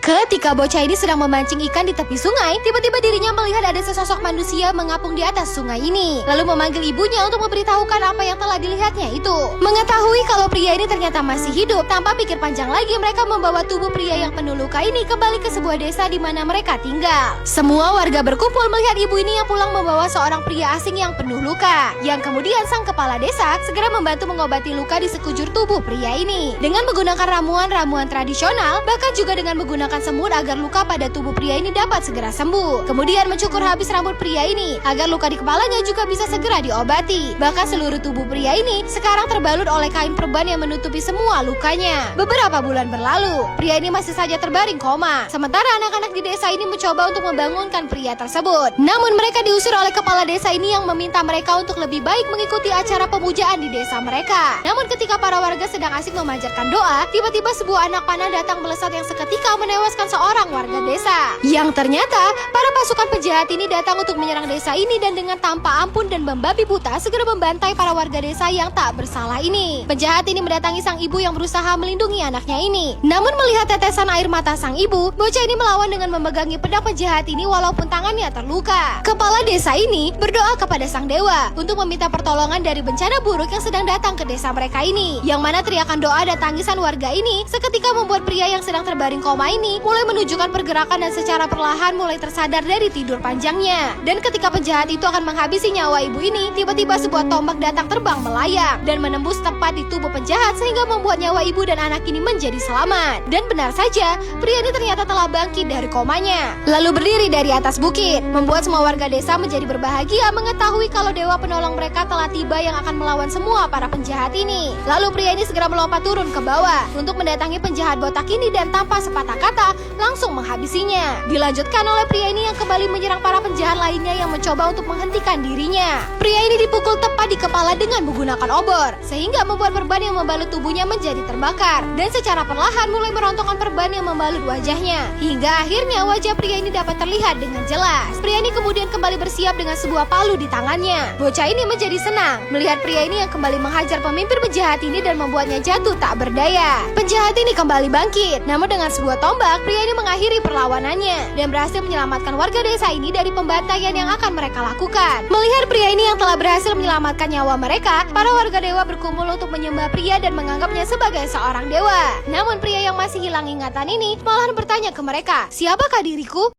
Ketika bocah ini sedang memancing ikan di tepi sungai, tiba-tiba dirinya melihat ada sesosok manusia mengapung di atas sungai ini. Lalu memanggil ibunya untuk memberitahukan apa yang telah dilihatnya itu. Mengetahui kalau pria ini ternyata masih hidup, tanpa pikir panjang lagi mereka membawa tubuh pria yang penuh luka ini kembali ke sebuah desa di mana mereka tinggal. Semua warga berkumpul melihat ibu ini yang pulang membawa seorang pria asing yang penuh luka. Yang kemudian sang kepala desa segera membantu mengobati luka di sekujur tubuh pria ini. Dengan menggunakan ramuan-ramuan tradisional, bahkan juga dengan menggunakan semut agar luka pada tubuh pria ini dapat segera sembuh. Kemudian mencukur habis rambut pria ini agar luka di kepalanya juga bisa segera diobati. Bahkan seluruh tubuh pria ini sekarang terbalut oleh kain perban yang menutupi semua lukanya. Beberapa bulan berlalu, pria ini masih saja terbaring koma. Sementara anak-anak di desa ini mencoba untuk membangunkan pria tersebut. Namun mereka diusir oleh kepala desa ini yang meminta mereka untuk lebih baik mengikuti acara pemujaan di desa mereka. Namun ketika para warga sedang asik memanjatkan doa, tiba-tiba sebuah anak panah datang melesat yang seketika menewaskan seorang warga desa. Yang ternyata para pasukan penjahat ini datang untuk menyerang desa ini dan dengan tanpa ampun dan membabi buta segera membantai para warga desa yang tak bersalah ini. Penjahat ini mendatangi sang ibu yang berusaha melindungi anaknya ini. Namun melihat tetesan air mata sang ibu, bocah ini melawan dengan memegangi pedang penjahat ini walaupun tangannya terluka. Kepala desa ini berdoa kepada sang dewa untuk meminta pertolongan dari bencana buruk yang sedang datang ke desa mereka ini. Yang mana teriakan doa dan tangisan warga ini seketika membuat pria yang sedang terbaring koma ini mulai menunjukkan pergerakan dan secara perlahan mulai tersadar dari tidur panjangnya. Dan ketika penjahat itu akan menghabisi nyawa ibu ini, tiba-tiba sebuah tombak datang terbang melayang dan menembus tepat di tubuh penjahat sehingga membuat nyawa ibu dan anak ini menjadi selamat. Dan benar saja, pria ini ternyata telah bangkit dari komanya, lalu berdiri dari atas bukit, membuat semua warga desa menjadi berbahagia mengetahui kalau dewa penolong mereka telah tiba yang akan melawan semua para penjahat ini. Lalu pria ini segera melompat turun ke bawah untuk mendatangi penjahat botak ini dan tanpa sepatah kata langsung menghabisinya. Dilanjutkan oleh pria ini yang kembali menyerang para penjahat lainnya yang mencoba untuk menghentikan dirinya. Pria ini dipukul tepat di kepala dengan menggunakan obor, sehingga membuat perban yang membalut tubuhnya menjadi terbakar, dan secara perlahan mulai merontokkan perban yang membalut wajahnya, hingga akhirnya wajah pria ini dapat terlihat dengan jelas. Pria ini kemudian kembali bersiap dengan sebuah palu di tangannya. Bocah ini menjadi senang melihat pria ini yang kembali menghajar pemimpin penjahat ini dan membuatnya jatuh tak berdaya. Penjahat ini kembali bangkit, namun dengan sebuah tombak, pria ini mengakhiri perlawanannya dan berhasil menyelamatkan warga desa ini dari pembantaian yang akan mereka lakukan. Melihat pria ini yang telah berhasil menyelamatkan nyawa mereka, para warga dewa berkumpul untuk menyembah pria dan menganggapnya sebagai seorang dewa. Namun pria yang masih hilang ingatan ini malahan bertanya ke mereka, "Siapakah diriku?"